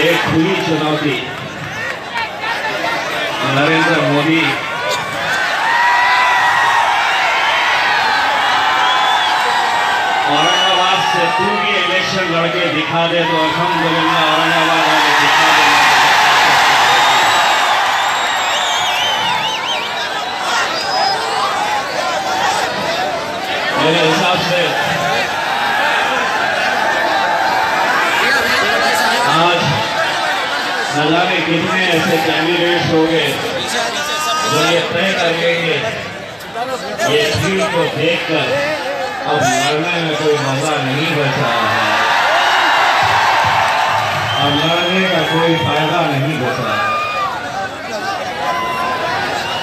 एक खुली चुनौती नरेंद्र मोदी औरंगाबाद से तू भी इलेक्शन लड़के दिखा दे तो अल्हम्दुलिल्लाह औरंगाबाद वाले दिखा दे। मेरे हिसाब से आज न जाने कितने ऐसे कैंडिडेट्स हो गए जो ये तय कर लेंगे ये भीड़ को देखकर अब लड़ने में कोई मजा नहीं बचा है, अब लड़ने का कोई फायदा नहीं बचा है।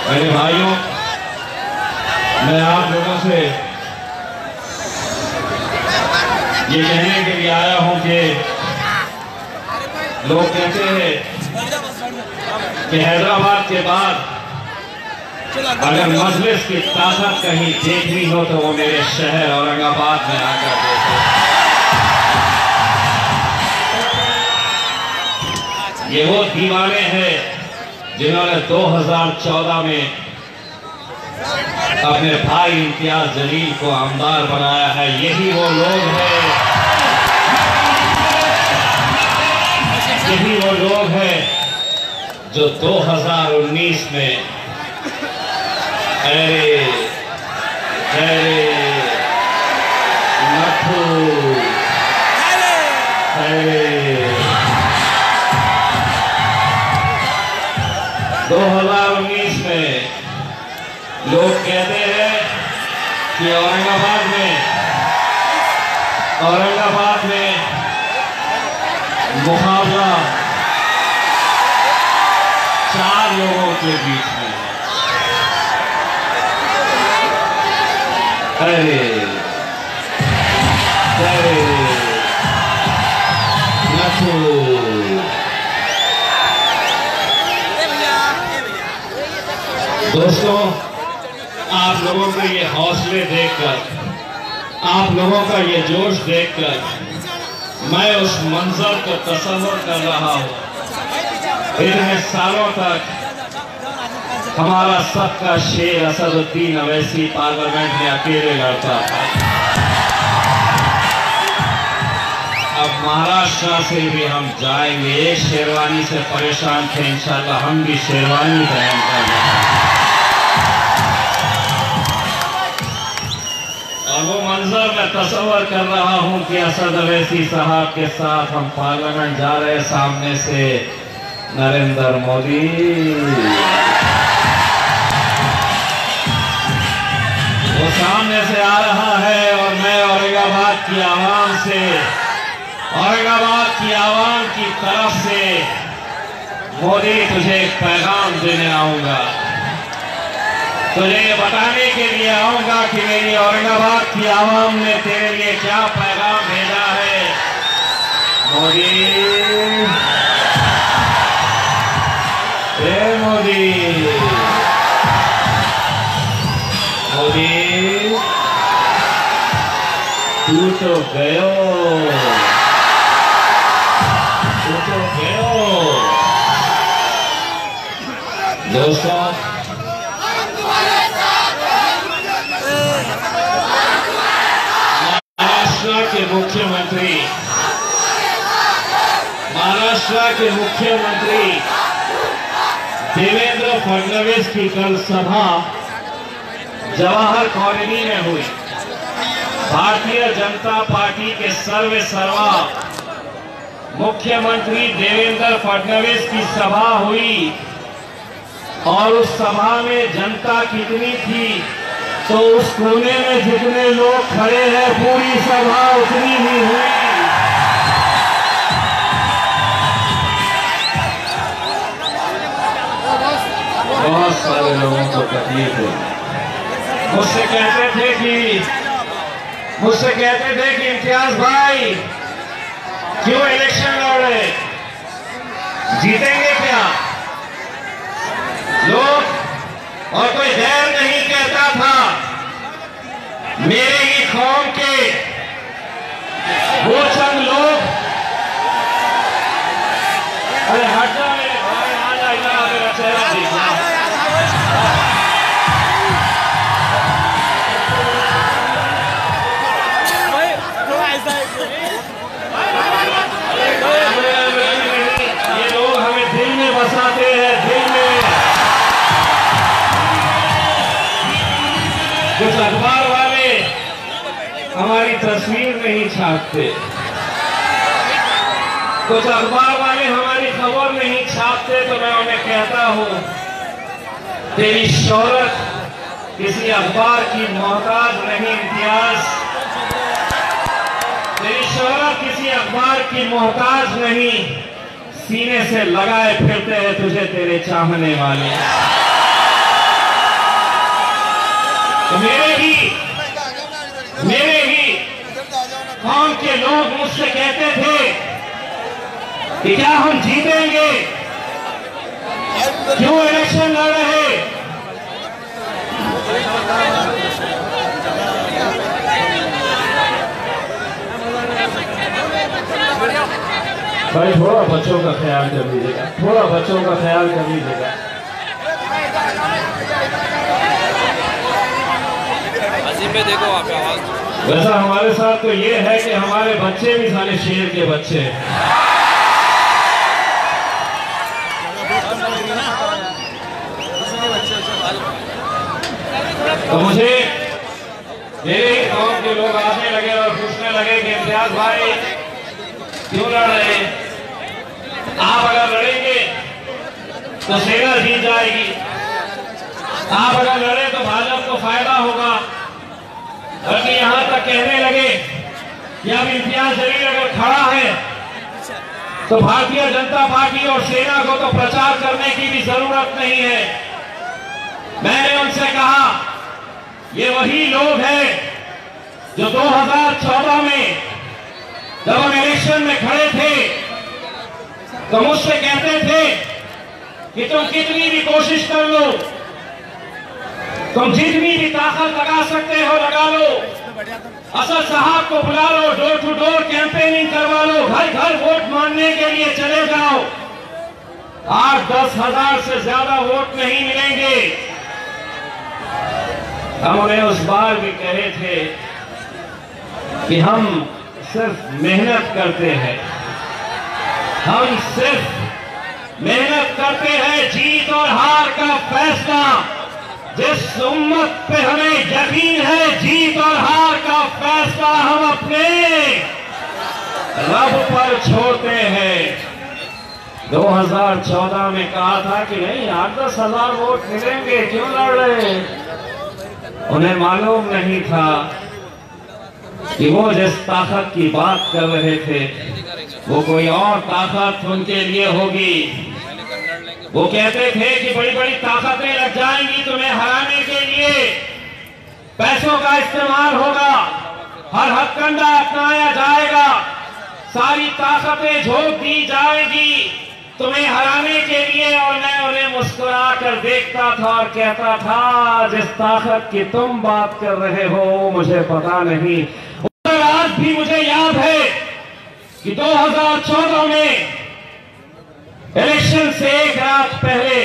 मेरे भाइयों, मैं आप लोगों से ये कहने के लिए आया हूं कि लोग कहते हैं कि हैदराबाद के बाद अगर मजलिस की ताकत कहीं देखनी हो तो वो मेरे शहर औरंगाबाद में आकर देखो। ये वो दीवाने हैं जिन्होंने 2014 में अपने भाई इम्तियाज जलील को आमदार बनाया है। यही वो लोग हैं, यही वो लोग हैं जो 2019 में अरे नथु अरे 2019 में लोग कहते हैं कि औरंगाबाद में मुकाबला 4 लोगों के बीच में है। दोस्तों, आप लोगों के ये हौसले देखकर, आप लोगों का ये जोश देखकर मैं उस मंजर को तसव्वुर कर रहा हूँ। इतने सालों तक हमारा सबका शेर असदुद्दीन अवैसी पार्लियामेंट में अकेले लड़ता था। अब महाराष्ट्र से भी हम जाएंगे। एक शेरवानी से परेशान थे, इंशाल्लाह हम भी शेरवानी पहन कर जाएंगे। और वो मंजर मैं तसव्वुर कर रहा हूं कि असद अवैसी साहब के साथ हम पार्लियामेंट जा रहे हैं, सामने से नरेंद्र मोदी, वो सामने से आ रहा है और मैं औरंगाबाद की आवाम से, औरंगाबाद की आवाम की तरफ से मोदी तुझे एक पैगाम देने आऊंगा, तुझे ये बताने के लिए आऊंगा कि मेरी औरंगाबाद की आवाम ने तेरे लिए क्या पैगाम भेजा है। मोदी, मोदी, मोदी, तू तो गयो, तू तो गयो। दोस्तों, महाराष्ट्र के मुख्यमंत्री देवेंद्र फडणवीस की कल सभा जवाहर कॉलोनी में हुई। भारतीय जनता पार्टी के सर्वेसर्वा मुख्यमंत्री देवेंद्र फडणवीस की सभा हुई और उस सभा में जनता कितनी थी तो उस कोने में जितने लोग खड़े हैं पूरी सभा उतनी ही हुई। बहुत सारे लोगों को तकलीफ है। मुझसे कहते थे कि इम्तियाज भाई क्यों इलेक्शन लड़ रहे, जीतेंगे क्या लोग? और कोई गैर नहीं कहता था। मेरे ही कौम के वो चंद लोग कुछ अखबार वाले हमारी तस्वीर नहीं छापते, कुछ अखबार वाले हमारी खबर नहीं छापते, तो मैं उन्हें कहता हूं तेरी शोहरत किसी अखबार की मोहताज नहीं इम्तियाज, तेरी शोहरत किसी अखबार की मोहताज नहीं, सीने से लगाए फिरते हैं तुझे तेरे चाहने वाले। तो मेरे ही कौम के लोग मुझसे कहते थे कि क्या हम जीतेंगे, क्यों इलेक्शन लड़ रहे। भाई थोड़ा बच्चों का ख्याल कर लीजिएगा, थोड़ा बच्चों का ख्याल कर लीजिएगा। में देखो आप आवाज। वैसा हमारे साथ तो ये है कि हमारे बच्चे भी सारे शेर के बच्चे हैं। तो मुझे मेरे गांव के लोग आने लगे और पूछने लगे कि इम्तियाज भाई क्यों लड़ रहे हैं? आप अगर लड़ेंगे तो सेना जीत जाएगी, आप अगर लड़े तो भाजपा को फायदा होगा। बल्कि यहां तक कहने लगे कि अब इम्तियाज जलील अगर खड़ा है तो भारतीय जनता पार्टी और सेना को तो प्रचार करने की भी जरूरत नहीं है। मैंने उनसे कहा ये वही लोग हैं जो 2014 में जब हम इलेक्शन में खड़े थे तो मुझसे कहते थे कि तुम कितनी भी कोशिश कर लो, तुम जितनी भी ताकत लगा सकते हो लगा लो, असद साहब को बुला लो, डोर टू डोर कैंपेनिंग करवा लो, घर घर वोट मांगने के लिए चले जाओ, 8-10 हजार से ज्यादा वोट नहीं मिलेंगे। हम उन्हें उस बार भी कहे थे कि हम सिर्फ मेहनत करते हैं, हम सिर्फ मेहनत करते हैं, जीत और हार का फैसला जिस उम्मत पे हमें यकीन है, जीत और हार का फैसला हम अपने रब पर छोड़ते हैं। 2014 में कहा था कि नहीं 8-10 हजार वोट मिलेंगे, क्यों लड़ रहे? उन्हें मालूम नहीं था कि वो जिस ताकत की बात कर रहे थे वो कोई और ताकत उनके लिए होगी। वो कहते थे कि बड़ी बड़ी ताकतें लग जाएंगी तुम्हें हराने के लिए, पैसों का इस्तेमाल होगा, हर हथकंडा अपनाया जाएगा, सारी ताकतें झोंक दी जाएगी तुम्हें हराने के लिए। और मैं उन्हें मुस्कुरा कर देखता था और कहता था जिस ताकत की तुम बात कर रहे हो मुझे पता नहीं। और आज भी मुझे याद है कि 2014 में इलेक्शन से एक रात पहले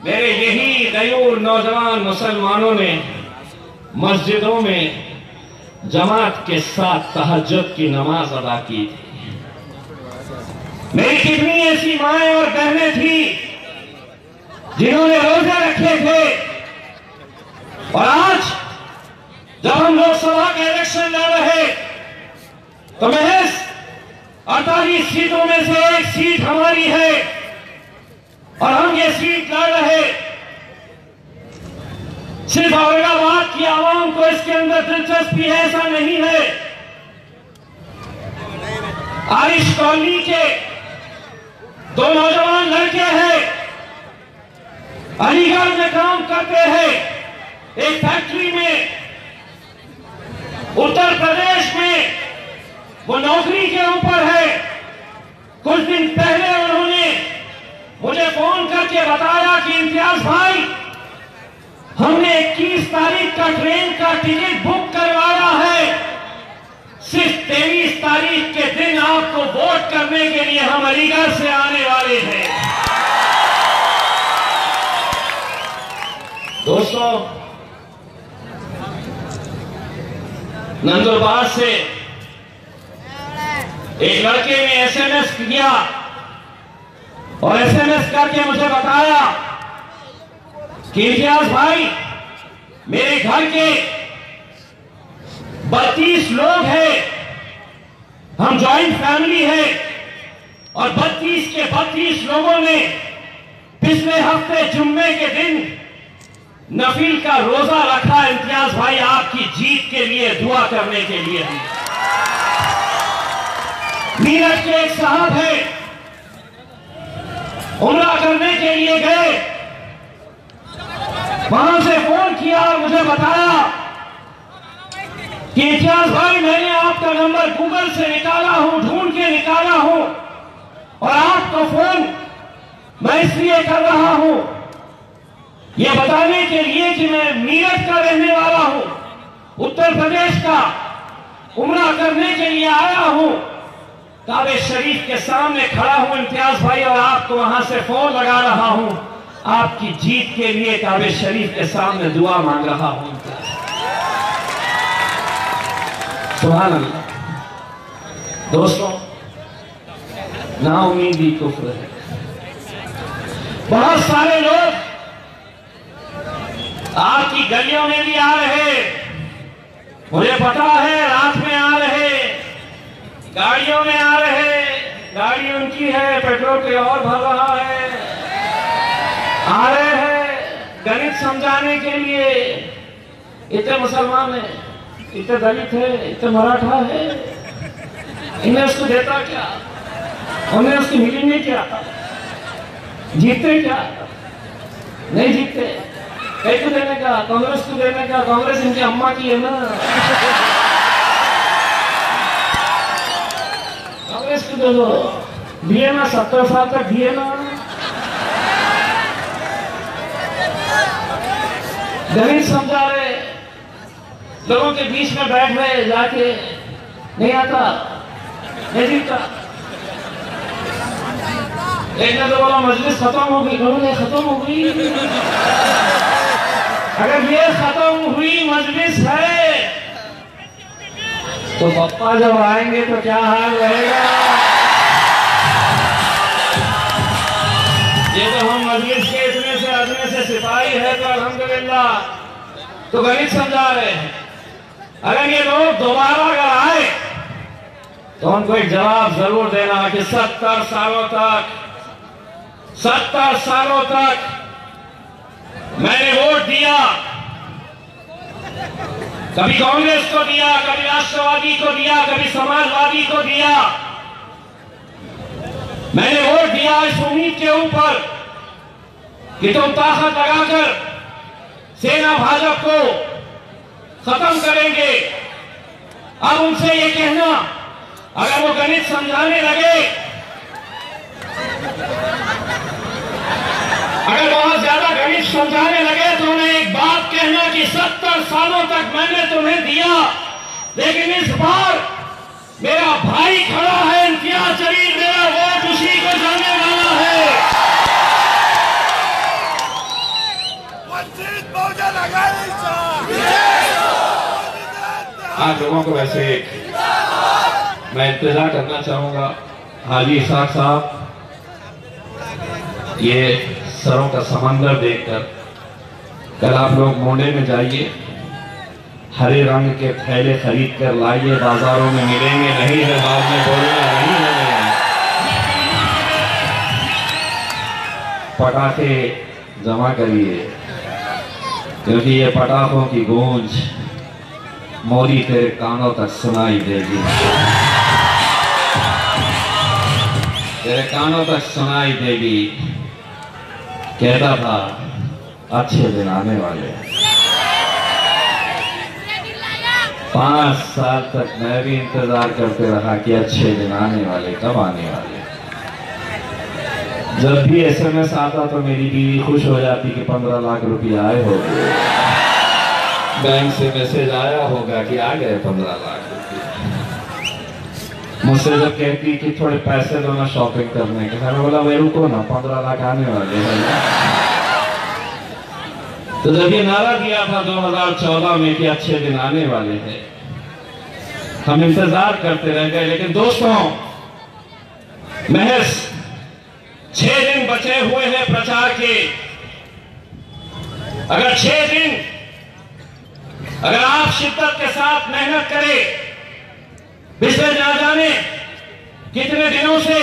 मेरे यही गयूर नौजवान मुसलमानों ने मस्जिदों में जमात के साथ तहज्जुद की नमाज अदा की थी। मेरी कितनी ऐसी माएं और बहनें थी जिन्होंने रोजे रखे थे। और आज जब हम लोकसभा के इलेक्शन लड़ रहे तो महज 48 सीटों में से एक सीट हमारी है और हम ये सीट लड़ रहे। सिर्फ औरंगाबाद की आवाम को इसके अंदर दिलचस्पी है ऐसा नहीं है। आरिश कॉलोनी के 2 नौजवान लड़के हैं, अलीगढ़ में काम करते हैं, एक फैक्ट्री में, उत्तर प्रदेश में वो नौकरी के ऊपर है। कुछ दिन पहले उन्होंने मुझे फोन करके बताया कि इम्तियाज भाई हमने 21 तारीख का ट्रेन का टिकट बुक करवाया है, सिर्फ 23 तारीख के दिन आपको वोट करने के लिए हम अलीगढ़ से आने वाले हैं। दोस्तों, नंदुरबार से एक लड़के ने एसएमएस किया और एसएमएस करके मुझे बताया कि इम्तियाज भाई मेरे घर के 32 लोग हैं, हम जॉइंट फैमिली है, और 32 के 32 लोगों ने पिछले हफ्ते जुम्मे के दिन नफिल का रोजा रखा। इम्तियाज भाई आपकी जीत के लिए दुआ करने के लिए। मीरठ के एक साहब है, उम्रा करने के लिए गए, वहां से फोन किया और मुझे बताया कि इम्तियाज भाई मैंने आपका नंबर गूगल से निकाला हूं, ढूंढ के निकाला हूं, और आपका फोन मैं इसलिए कर रहा हूं यह बताने के लिए कि मैं मीरठ का रहने वाला हूं, उत्तर प्रदेश का, उम्रा करने के लिए आया हूं, काबे शरीफ के सामने खड़ा हूं इम्तियाज भाई, और आपको वहां से फोन लगा रहा हूं, आपकी जीत के लिए काबे शरीफ के सामने दुआ मांग रहा हूं। सुभान अल्लाह। दोस्तों, नाउमीदी कुफ्र है। बहुत सारे लोग आपकी गलियों में भी आ रहे, मुझे पता है, रात में आ रहे, गाड़ियों में आ रहे, गाड़ी उनकी है, पेट्रोल पे और भर रहा है, आ रहे हैं गणित समझाने के लिए। इतने मुसलमान है, इतने दलित है, इतने मराठा है, इन्हें उसको देता क्या, उन्हें उसकी मिलेंगे क्या, जीतते क्या, नहीं जीतते। कई को देने का, कांग्रेस को देने का, कांग्रेस इनकी अम्मा की है ना, कांग्रेस को दे दो, दिए ना, 70 साल तक दिए ना। गणित समझा रहे, लोगों के बीच में बैठ रहे, जाके नहीं आता, नहीं जीतता। एक ने तो बोला मजलिस खत्म हो गई, लोगों खत्म हो गई। अगर ये खत्म हुई मजलिस है तो पप्पा जब आएंगे तो क्या हाल रहेगा। ये तो हम मजलिस के इतने से सिपाही है तो अल्हम्दुलिल्लाह, तो गणित समझा रहे हैं। अगर ये लोग दोबारा अगर आए तो उनको एक जवाब जरूर देना कि 70 सालों तक मैंने वोट दिया, कभी कांग्रेस को दिया, कभी राष्ट्रवादी को दिया, कभी समाजवादी को दिया। मैंने वोट दिया इस उम्मीद के ऊपर कि तुम ताकत लगाकर सेना भाजपा को खत्म करेंगे। अब उनसे ये कहना, अगर वो गणित समझाने लगे, अगर बहुत ज्यादा गणित समझाने लगे, तो उन्हें एक बात कहना कि 70 सालों तक मैंने तुम्हें दिया, लेकिन इस बार मेरा भाई खड़ा है इम्तियाज जलील, मेरा वोट उसी को जाने वाला है। आप लोगों को वैसे मैं इंतजार करना चाहूंगा। हाजी इसाक साहब, ये सरों का समंदर देखकर कल आप लोग मोंडे में जाइए, हरे रंग के थैले खरीद कर लाइए, बाजारों में मिलेंगे, नहीं है बाद में बोलना नहीं है। पटाखे जमा करिए, क्योंकि ये पटाखों की गूंज मोदी तेरे कानों तक सुनाई देगी, तेरे कानों तक सुनाई देगी। कहता था अच्छे दिन आने वाले। 5 साल तक मैं भी इंतजार करते रहा कि अच्छे दिन आने वाले, कब आने वाले। जब भी SMS आता तो मेरी बीवी खुश हो जाती कि 15 लाख रुपया आए होंगे, बैंक से मैसेज आया होगा कि आ गए 15 लाख रुपया। मुझसे जब कहती कि थोड़े पैसे दो ना शॉपिंग करने के, मैंने बोला भाई रुको ना, 15 लाख आने वाले हैं। तो जब ये नारा दिया था 2014 में कि अच्छे दिन आने वाले हैं, हम इंतजार करते रह गए। लेकिन दोस्तों, महज 6 दिन बचे हुए हैं प्रचार के। अगर 6 दिन अगर आप शिद्दत के साथ मेहनत करें, पिछले ना जाने कितने दिनों से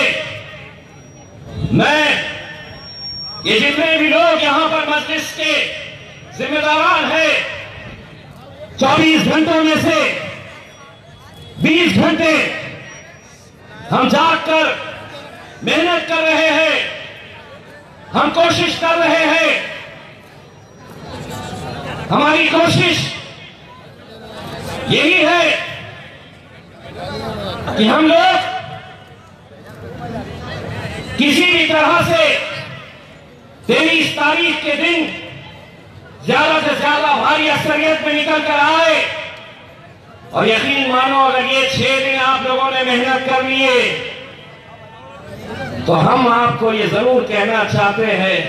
मैं ये जितने भी लोग यहां पर मस्जिद के जिम्मेदारान हैं, 24 घंटों में से 20 घंटे हम जागकर मेहनत कर रहे हैं, हम कोशिश कर रहे हैं। हमारी कोशिश यही है कि हम लोग किसी भी तरह से 23 तारीख के दिन ज्यादा से ज्यादा भारी अक्सरियत में निकल कर आए। और यकीन मानो, अगर ये 6 दिन आप लोगों ने मेहनत कर लिए तो हम आपको ये जरूर कहना चाहते हैं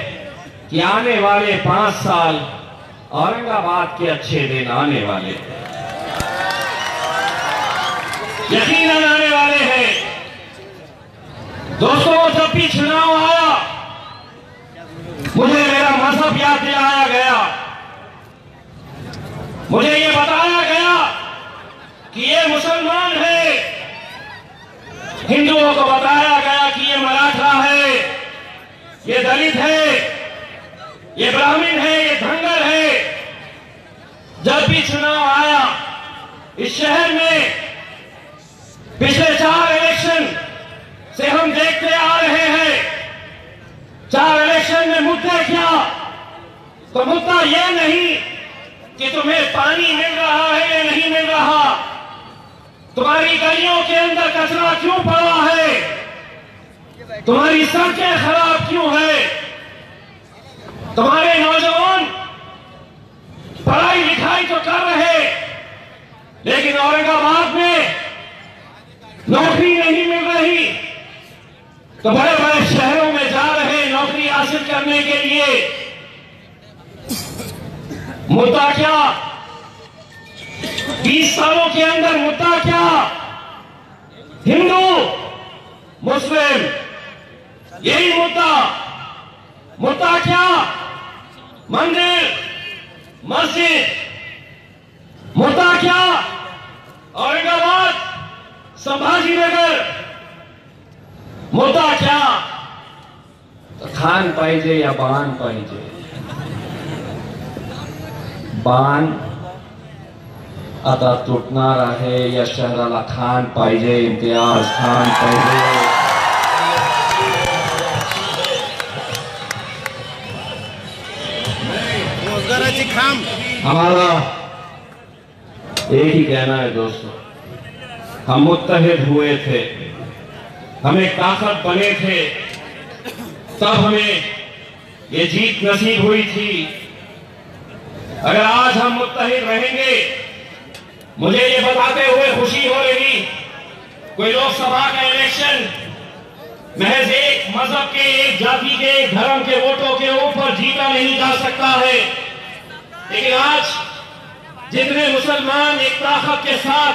कि आने वाले 5 साल औरंगाबाद के अच्छे दिन आने वाले हैं, यकीनन आने वाले हैं। दोस्तों, जब भी चुनाव आया मुझे मेरा मजहब याद दिलाया गया, मुझे ये बताया गया कि ये मुसलमान है, हिंदुओं को बताया गया कि ये मराठा है, ये दलित है, ये ब्राह्मण है, ये धंगर है। जब भी चुनाव आया इस शहर में, पिछले 4 इलेक्शन से हम देखते आ रहे हैं, 4 इलेक्शन में मुद्दे क्या, तो मुद्दा यह नहीं कि तुम्हें पानी मिल रहा है या नहीं मिल रहा, तुम्हारी गलियों के अंदर कचरा क्यों पड़ा है, तुम्हारी सड़कें खराब क्यों है, तुम्हारे नौजवान पढ़ाई लिखाई तो कर रहे लेकिन औरंगाबाद में नौकरी नहीं मिल रही, तो बड़े बड़े शहरों में जा रहे नौकरी हासिल करने के लिए। मुद्दा क्या, 20 सालों के अंदर मुद्दा क्या, हिंदू मुस्लिम यही मुद्दा, मुद्दा क्या, मंदिर मस्जिद, मुद्दा क्या, औरंगाबाद संभाजी नगर, मुद्दा क्या, तो खान पाहिजे या बाण पाहिजे, बाण आता तुटणार आहे या शहराला खान पाहिजे, इम्तियाज खान पाहिजे। रोजगाराची खांब। हमारा एक ही कहना है दोस्तों, हम मुत्तहिद हुए थे, हम एक ताकत बने थे, तब हमें ये जीत नसीब हुई थी। अगर आज हम मुत्तहिद रहेंगे, मुझे ये बताते हुए खुशी हो रही, कोई लोकसभा का इलेक्शन महज एक मजहब के, एक जाति के, एक धर्म के वोटों के ऊपर जीता नहीं जा सकता है, लेकिन आज जितने मुसलमान एक ताकत के साथ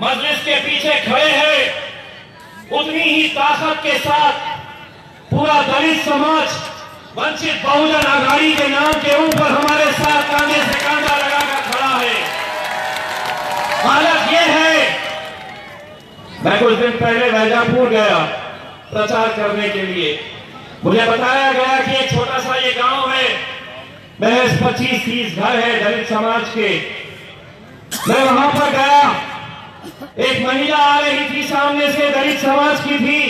मजलिस के पीछे खड़े हैं, उतनी ही ताकत के साथ पूरा दलित समाज वंचित बहुजन आघाड़ी के नाम के ऊपर हमारे साथ कांधे से कांधा लगाकर खड़ा है। हालत यह है, मैं कुछ दिन पहले वैजापुर गया प्रचार करने के लिए, मुझे बताया गया कि एक छोटा सा ये गांव है, महज 25-30 घर है दलित समाज के। मैं वहां पर गया, एक महिला आ रही थी सामने से, दलित समाज की थी।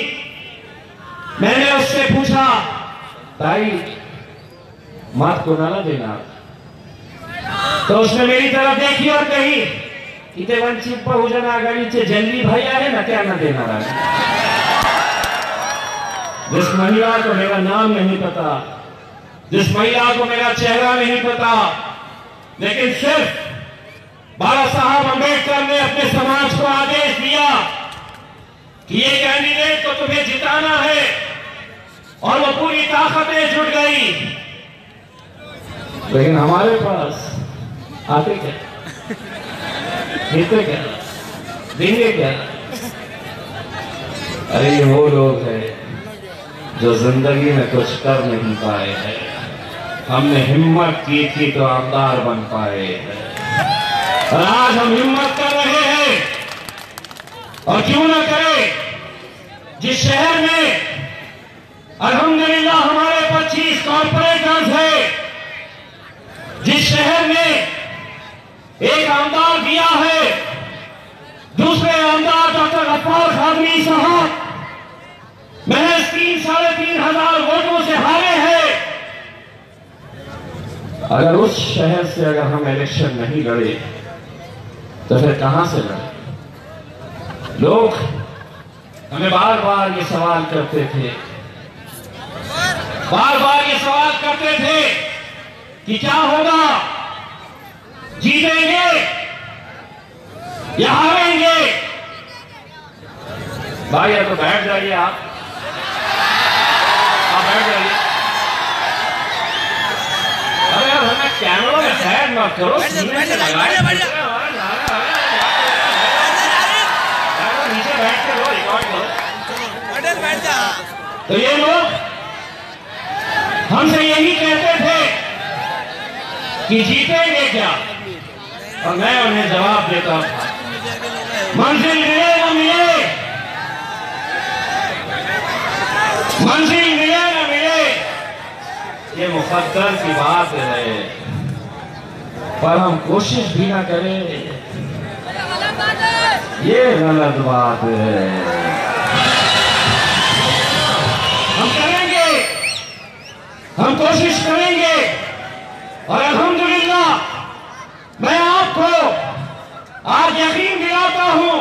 मैंने उससे पूछा, ताई मात को नाला देना, तो उसने मेरी तरफ देखी और कही कि ते वंचित बहुजन आघाडीचे जंगली भाई आहे ना, त्यांना देणार आहे। जिस महिला को मेरा नाम नहीं पता, जिस महिला को मेरा चेहरा नहीं पता, लेकिन सिर्फ बाबा साहब अंबेडकर ने अपने समाज को आदेश दिया कि ये कैंडिडेट को तुम्हें जिताना है, और वो पूरी ताकतें जुट गई। लेकिन हमारे पास आते क्या, देते क्या, देंगे क्या? अरे ये वो लोग हैं जो जिंदगी में कुछ कर नहीं पाए हैं, हमने हिम्मत की थी तो आमदार बन पाए हैं। और आज हम हिम्मत कर रहे हैं, और क्यों ना करें, जिस शहर में अल्हम्दुलिल्लाह हमारे 25 कॉर्पोरेटर्स है, जिस शहर में एक आमदार दिया है, दूसरे आमदार डॉक्टर गफ्फार खादमी साहब महज 3-3,500 वोटों से हारे हैं। अगर उस शहर से अगर हम इलेक्शन नहीं लड़े तो फिर कहां से लड़े? लोग हमें बार बार ये सवाल करते थे, बार बार ये सवाल करते थे कि क्या होगा, जीतेंगे या हारेंगे? भाई या तो बैठ जाइए, आप बैठ जाइए। अरे यार हमें कैमरा में साइड मत करो, सीने से लगाए। नीचे बैठ के लो, रिकॉर्ड करो। तो ये लोग हमसे यही कहते थे कि जीतेंगे क्या, और मैं उन्हें जवाब देता था, मंजिल मिले न मिले, मंजिल मिले न मिले, ये मुकद्दर की बात है, पर हम कोशिश भी ना करें, ये गलत बात है। हम करेंगे, हम कोशिश करेंगे, और अल्हम्दुलिल्लाह मैं आपको आज यकीन दिलाता हूं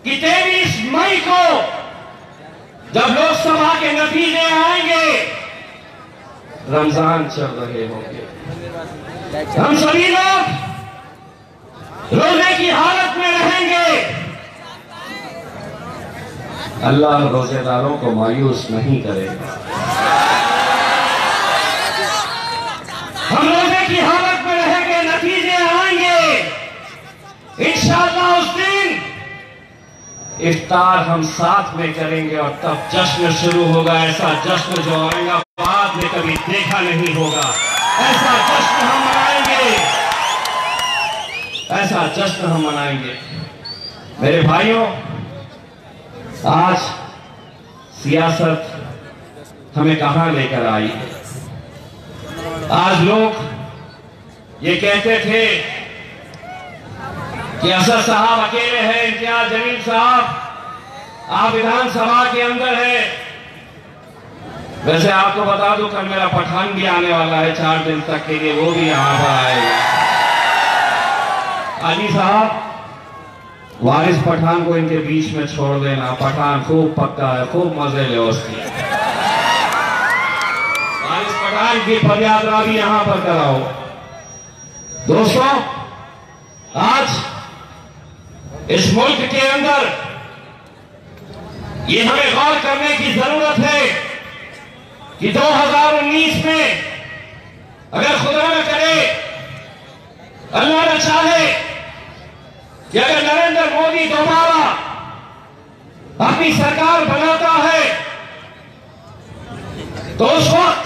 कि 23 मई को जब लोकसभा के नतीजे आएंगे, रमजान चल रहे होंगे, हम सभी लोग रोजे की हालत में रहेंगे। अल्लाह रोजेदारों को मायूस नहीं करेगा। हम रोजे की हालत में रहेंगे, नतीजे आएंगे, इंशाअल्लाह उस दिन इफ्तार हम साथ में करेंगे, और तब जश्न शुरू होगा, ऐसा जश्न जो औरंगाबाद में कभी देखा नहीं होगा। ऐसा जश्न हम मनाएंगे, ऐसा जश्न हम मनाएंगे। मेरे भाइयों, आज सियासत हमें कहां लेकर आई? आज लोग ये कहते थे कि असद साहब अकेले हैं, इम्तियाज जमील साहब आप विधानसभा के अंदर है। वैसे आपको बता दूं, कल मेरा पठान भी आने वाला है 4 दिन तक के लिए, वो भी यहां पर आएगा। अली साहब, वारिस पठान को इनके बीच में छोड़ देना, पठान खूब पक्का है, खूब मजे ले उसकी। वारिस पठान की पदयात्रा भी यहां पर कराओ। दोस्तों, आज इस मुल्क के अंदर ये हमें गौर करने की जरूरत है कि 2019 में अगर खुदा न करे, अल्लाह न चाहे, कि अगर नरेंद्र मोदी दोबारा अपनी सरकार बनाता है, तो उस वक्त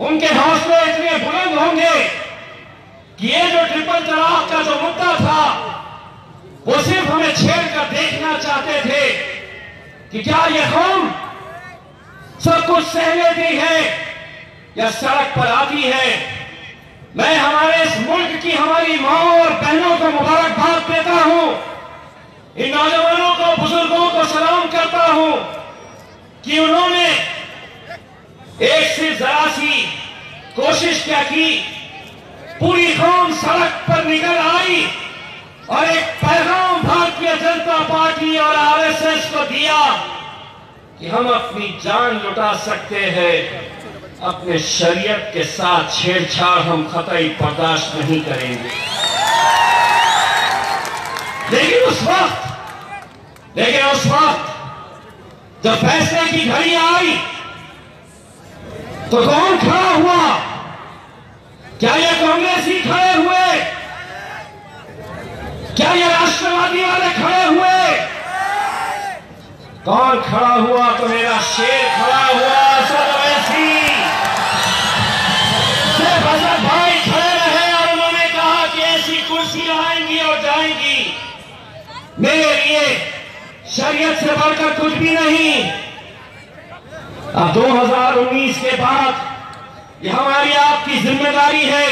उनके हौसले इतने बुलंद होंगे कि ये जो ट्रिपल तलाक का जो मुद्दा था, वो सिर्फ हमें छेड़ कर देखना चाहते थे कि क्या ये कौम सब कुछ सह लेती है या सड़क पर आती है। मैं हमारे इस मुल्क की हमारी माओ और बहनों को मुबारकबाद देता हूं, इन नौजवानों को, बुजुर्गों को सलाम करता हूं कि उन्होंने एक से जरा सी कोशिश क्या की, पूरी कौम सड़क पर निकल आई और एक पैगाम भारतीय जनता पार्टी और आरएसएस को दिया कि हम अपनी जान लुटा सकते हैं, अपने शरीयत के साथ छेड़छाड़ हम कतई बर्दाश्त नहीं करेंगे। लेकिन उस वक्त जब फैसले की घड़ी आई तो कौन खड़ा हुआ? क्या ये कांग्रेसी खड़े हुए? क्या ये राष्ट्रवादी वाले खड़े हुए? कौन खड़ा हुआ? तो मेरा शेर खड़ा हुआ, असद ओवैसी। सिर्फ असद भाई खड़े रहे और उन्होंने कहा कि ऐसी कुर्सी कुर्सियां आएंगी और जाएंगी, मेरे लिए शरीयत से बढ़कर कुछ भी नहीं। अब 2019 के बाद ये हमारी आपकी जिम्मेदारी है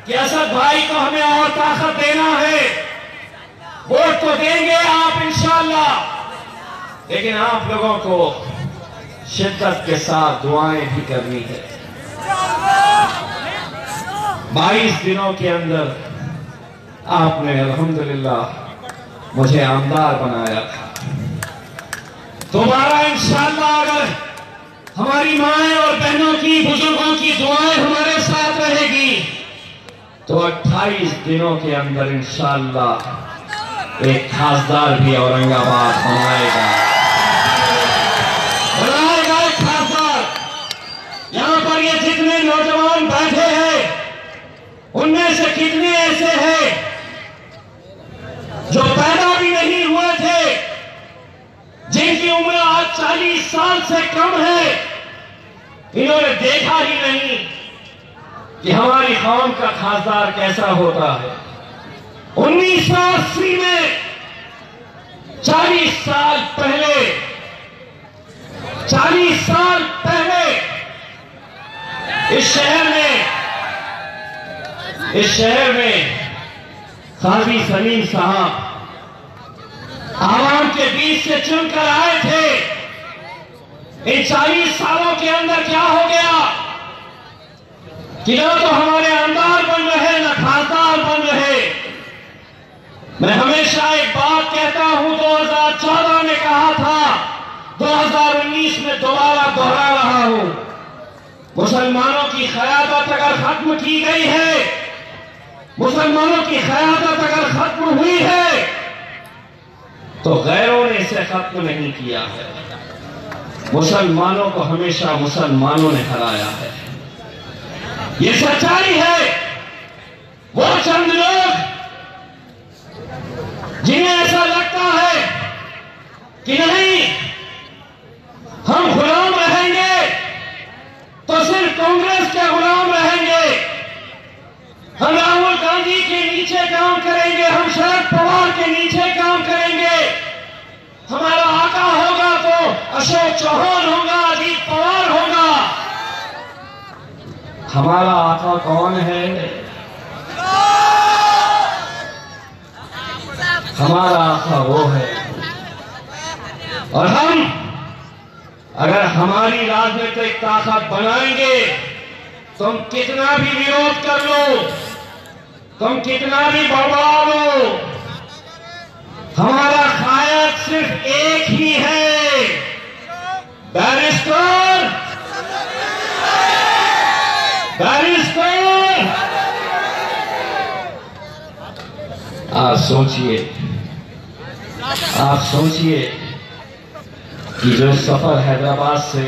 कि असद भाई को हमें और ताकत देना है। वोट तो देंगे आप इंशाअल्लाह, लेकिन आप लोगों को शिद्दत के साथ दुआएं भी करनी है। 22 दिनों के अंदर आपने अल्हम्दुलिल्लाह मुझे आमदार बनाया था। दोबारा इंशाअल्लाह अगर हमारी माएं और बहनों की, बुजुर्गों की दुआएं हमारे साथ रहेगी तो 28 दिनों के अंदर इंशाअल्लाह एक खासदार भी औरंगाबाद बनाएगा एक खासदार। यहां पर ये जितने नौजवान बैठे हैं उनमें से कितने ऐसे हैं जो पैदा भी नहीं हुए थे, जिनकी उम्र आज 40 साल से कम है, इन्होंने देखा ही नहीं कि हमारी कौम का खासदार कैसा होता है। 1980 में 40 साल पहले इस शहर में काजी सलीम साहब आवाम के बीच से चुनकर आए थे। इन 40 सालों के अंदर क्या हो गया कि ना तो हमारे आमदार बन रहे ना खासदार बन रहे। मैं हमेशा एक बात कहता हूं, 2014 में कहा था, 2019 में दोबारा दोहरा रहा हूं। मुसलमानों की क़यादत अगर खत्म की गई है, मुसलमानों की क़यादत अगर खत्म हुई है तो गैरों ने इसे खत्म नहीं किया है। मुसलमानों को हमेशा मुसलमानों ने हराया है, ये सच्चाई है। वो चंद लोग जिन्हें ऐसा लगता है कि नहीं हम गुलाम रहेंगे तो सिर्फ कांग्रेस के गुलाम रहेंगे, हम राहुल गांधी के नीचे काम करेंगे, हम शरद पवार के नीचे काम करेंगे, हमारा आका होगा तो अशोक चौहान होगा, अजीत पवार होगा। हमारा आका कौन है? हमारा आका वो है। और हम अगर हमारी राजनीतिक ताकत बनाएंगे, तुम कितना भी विरोध कर लो, तुम कितना भी बड़बड़ा लो, हमारा कायद सिर्फ एक ही है, बैरिस्टर। आप सोचिए कि जो सफर हैदराबाद से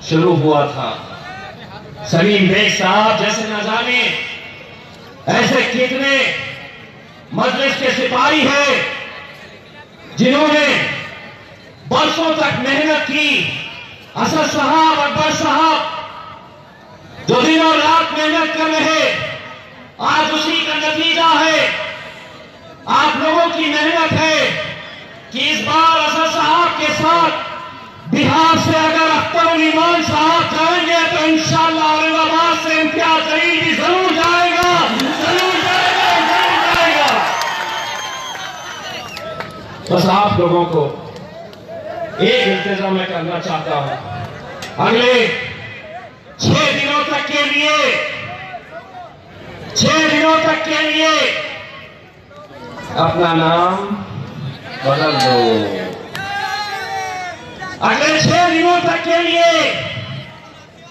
शुरू हुआ था, सलीम बेग साहब जैसे न जाने ऐसे कितने मजलिस के सिपाही हैं जिन्होंने बरसों तक मेहनत की। असद साहब, अकबर साहब जो दिन और रात मेहनत कर रहे, आज उसी का नतीजा है, आप लोगों की मेहनत है कि इस बार असद साहब के साथ बिहार से अगर अख्तर उल ईमान साहब जाएंगे तो इंशाअल्लाह औरंगाबाद से इम्तियाज जलील भी जरूर जाएगा, जरूर जाएगा। बस आप लोगों को एक इंतजाम मैं करना चाहता हूं, अगले 6 दिनों तक के लिए अपना नाम बदल दो। अगले 6 दिनों तक के लिए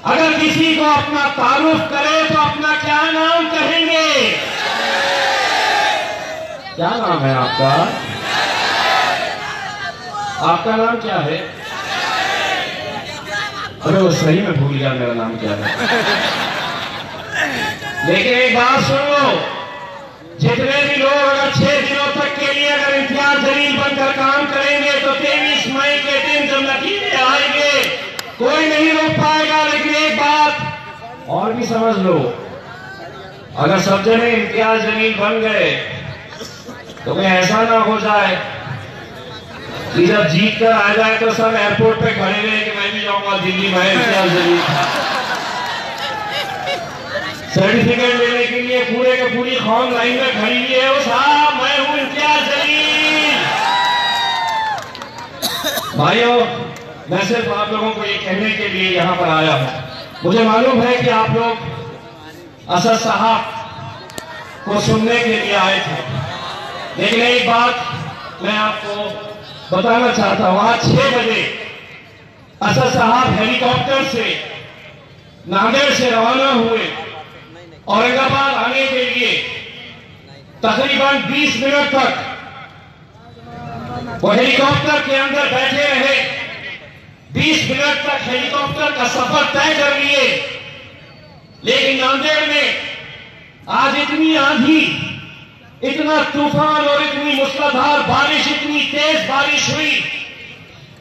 अगर किसी को अपना तारुफ करे तो अपना क्या नाम कहेंगे? क्या नाम है आपका? आपका नाम क्या है? अरे वो सही में भूल गया मेरा नाम क्या है। लेकिन एक बात सुन लो, जितने भी लोग अगर 6 दिनों तक के लिए अगर इम्तियाज जलील बनकर काम करेंगे तो 23 मई के दिन जब नतीजे आएंगे कोई नहीं रोक पाएगा। लेकिन एक बात और भी समझ लो, अगर सब जने इम्तियाज जमीन बन गए तो कहीं ऐसा ना हो जाए कि जब जीत कर आ जाए तो सब एयरपोर्ट पे खड़े रहे कि मैं भी जाऊंगा दिल्ली में इम्तियाज जमीन सर्टिफिकेट लेने के लिए पूरे के पूरी कौम लाइन में खड़ी हुई है। वो साहब मैं हूं इम्तियाज जलील। भाइयों, मैं सिर्फ आप लोगों को ये कहने के लिए यहाँ पर आया हूँ। मुझे मालूम है कि आप लोग असद साहब को सुनने के लिए आए थे, लेकिन एक बात मैं आपको बताना चाहता हूँ। आज 6 बजे असद साहब हेलीकॉप्टर से नांदेड़ से रवाना हुए। औरंगाबाद आने के लिए तकरीबन 20 मिनट तक वो हेलीकॉप्टर के अंदर बैठे रहे। 20 मिनट तक हेलीकॉप्टर का सफर तय कर लिए, लेकिन नांदेड़ में आज इतनी आंधी, इतना तूफान और इतनी मूसलाधार बारिश, इतनी तेज बारिश हुई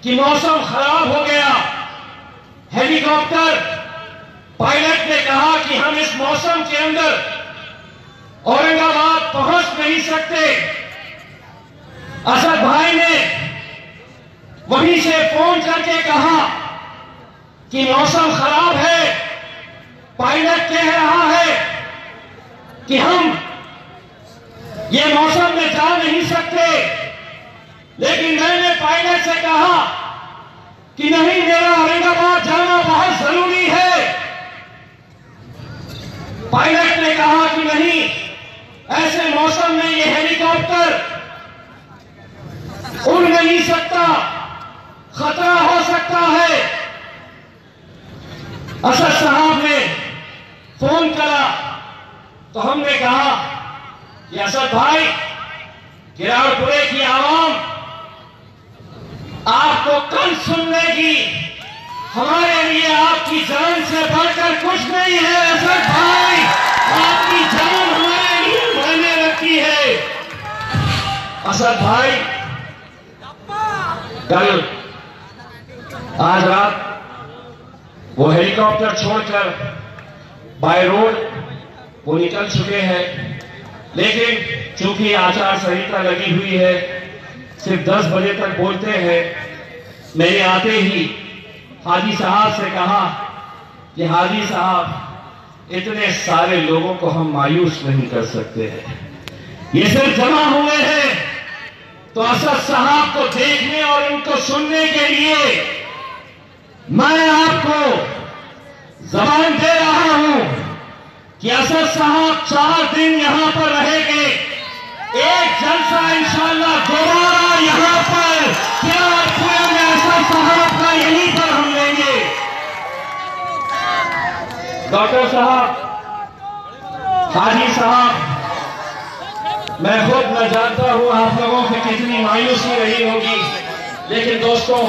कि मौसम खराब हो गया। हेलीकॉप्टर पायलट ने कहा कि हम इस मौसम के अंदर औरंगाबाद पहुंच नहीं सकते। असद भाई ने वहीं से फोन करके कहा कि मौसम खराब है, पायलट कह रहा है कि हम ये मौसम में जा नहीं सकते। लेकिन मैंने पायलट से कहा कि नहीं, मेरा औरंगाबाद जाना बहुत जरूरी है। पायलट ने कहा कि नहीं, ऐसे मौसम में ये हेलीकॉप्टर उड़ नहीं सकता, खतरा हो सकता है। असद साहब ने फोन करा तो हमने कहा कि असद भाई, गिरावपुरे की आवाम आपको कल सुन लेगी। हमारे लिए आपकी जान से बढ़कर कुछ नहीं है असद भाई, आपकी जान हमारे लिए मायने रखती है। असद भाई, कल आज रात वो हेलीकॉप्टर छोड़कर बाय रोड वो निकल चुके हैं, लेकिन चूंकि आचार संहिता लगी हुई है, सिर्फ 10 बजे तक बोलते हैं। मैंने आते ही हाजी साहब से कहा कि हाजी साहब, इतने सारे लोगों को हम मायूस नहीं कर सकते हैं, ये सिर्फ जमा हुए हैं तो असद साहब को देखने और उनको सुनने के लिए मैं आपको जबान दे रहा हूं कि असद साहब 4 दिन यहां पर रहेंगे। एक जलसा इंशाअल्लाह दोबारा यहां पर गिरावपुरे में असद साहब का यहीं पर हम लेंगे। डॉक्टर साहब, हाजी साहब, मैं जानता हूं आप लोगों की कितनी मायूसी रही होगी, लेकिन दोस्तों